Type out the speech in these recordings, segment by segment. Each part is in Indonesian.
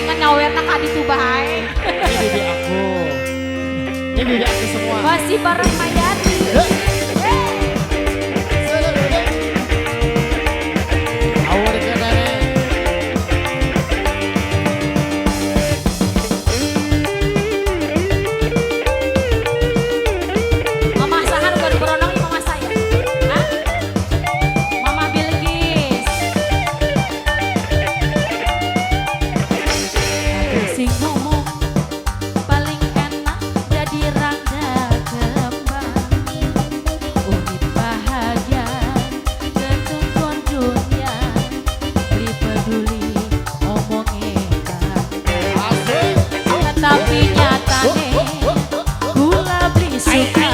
saingan nyawer tak di tuh bae. Ini bibi aku. Ini bibi aku semua. Masih bareng Mayati. Awal kenane. Mama Sahar baru beronong mama saya. Hah? Mama Bilkis. Aku sing ngomong paling enak jadi rangga kembang. Urip bahagia ketumpon dunia. Beli peduli omongin kakak. Tapi nyatane gula beli suka.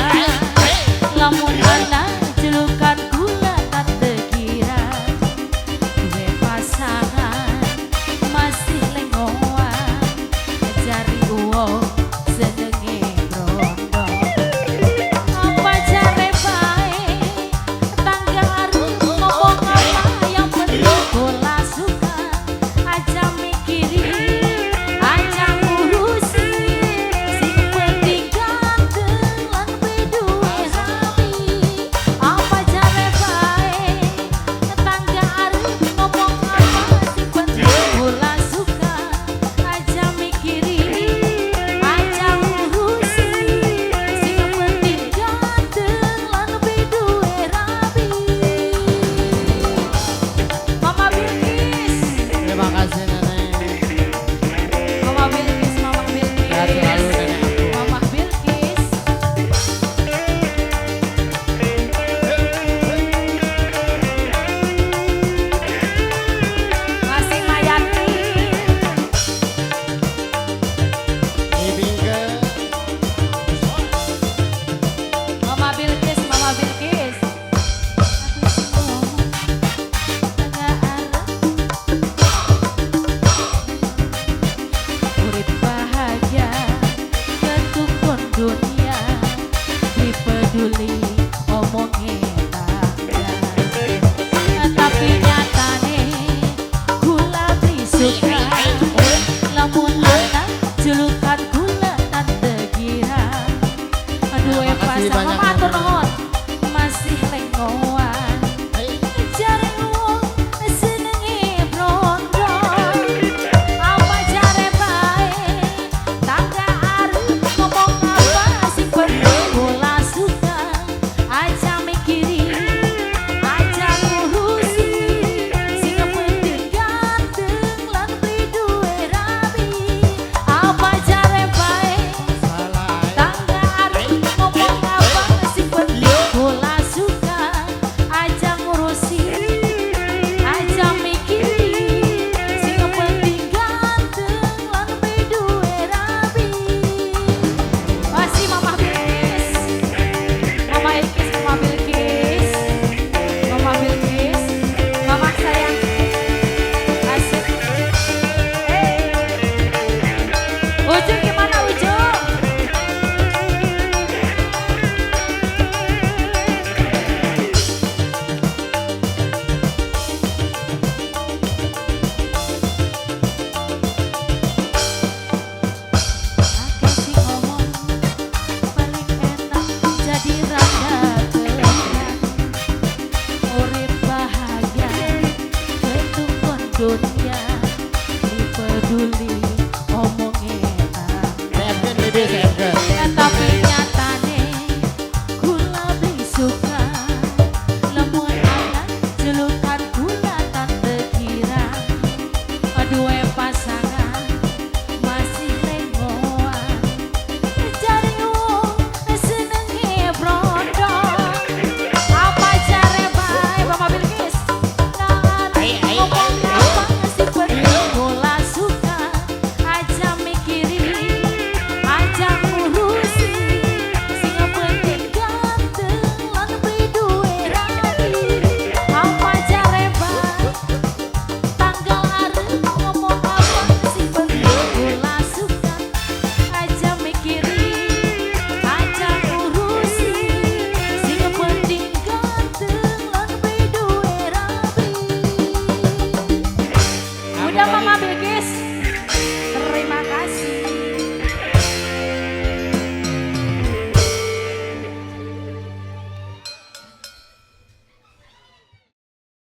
Lamun anak julukan gula tak terkira. Gue pasangan masih lengoan. Cari uang senenge brondo. Apa jare bae tangga harus ngomong apa yang penting bola suka. Aja mikirin, aja ngurusin. Sing penting ganteng lan beduwe rapi. Apa jare bae tangga harus ngomong apa. Sing penting bola suka. Aja mikirin, aja ngurusin. Sing penting ganteng lan beduwe rapi. Mama Bilkis. Terima kasih nenek. Mama Bilkis, Mama Bilkis. Sehat selalu nenek aku. Mama Bilkis. Masih Mayati. Bibi ke. Mama Bilkis, Mama Bilkis. Urip bahagia ketumpon dunia. Dipeduli omongin tangga. Tapi nyatane gula beli suka. Lamun anak julukan gula tak terkira. Aduh Terima kasih pas banyak, sama atur Mama. nuhun masih lengoan. Jare wong senenge brondo. Apa jare bae tangga arep ngomong apa sing penting bola suka. Aja mikirin, aja ngurusin. Sing penting ganteng lan beli duwe rapi. Apa jare bae Salah. tangga arep ngomong apa sing penting bola suka. Aja ngurusin, aja mikirin. Sing penting ganteng lan beduwe rapi. Masih Mama Bilkis, Mama Ilkis, Mama Bilkis, Mama Bilkis, Mama sayang. Asik. Ujung gimana Ujung? Akeh sing ngomong paling enak jadi rangga kembang. Urip bahagia ketumpon dunia. Dipeduli omongin tangga. Sehatkan bibi, sehatkan. Tapi nyatane gula beli suka. Lamun anak julukan gula tak terkira. Dua pasangan masih lengoan. Cari wong senenge brondo. Apa jare bae Mama Bilkis? Ngomong apa sih penting bola suka. Aja mikirin, aja ngurusin. Sing penting ganteng lan beli duwe rapi. Apa jare bae tanggal arep ngomong apa sing penting bola suka. Aja mikirin, aja ngurusin. Sing penting ganteng lan beli duwe rapi. Udah Mama Bilkis.